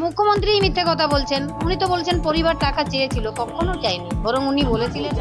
মুখ্যমন্ত্রী মিথ্যে কথা বলছেন। উনি তো বলছেন পরিবার টাকা চেয়েছিল, কখনো চাইনি, বরং উনি বলেছিলেন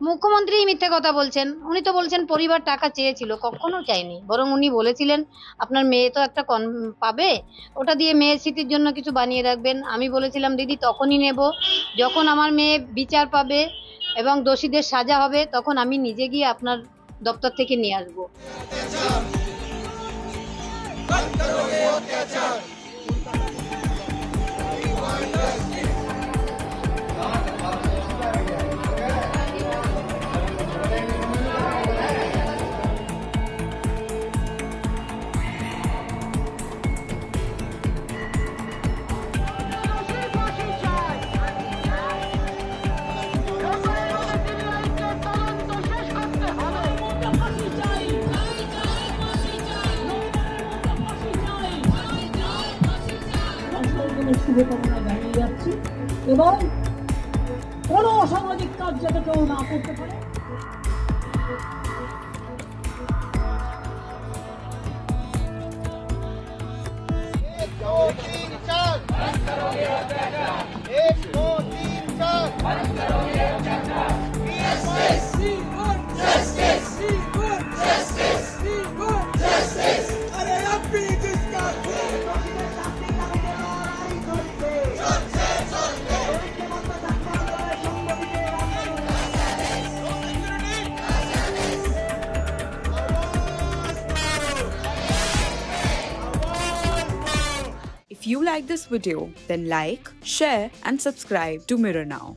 মুখ্যমন্ত্রী মিথ্যে কথা বলছেন। উনি তো বলছেন পরিবার টাকা চেয়েছিল, কখনো চাইনি, বরং উনি বলেছিলেন আপনার মেয়ে তো একটা পাবে, ওটা দিয়ে মেয়ের স্মৃতির জন্য কিছু বানিয়ে রাখবেন। আমি বলেছিলাম দিদি তখনই নেব যখন আমার মেয়ে বিচার পাবে এবং দোষীদের সাজা হবে, তখন আমি নিজে গিয়ে আপনার দপ্তর থেকে নিয়ে আসবো। শুভকামনা জানিয়ে যাচ্ছি এবং কোনো অসামাজিক কাজ যাতে কেউ না করতে পারে। If you like this video, then like, share and subscribe to Mirror Now.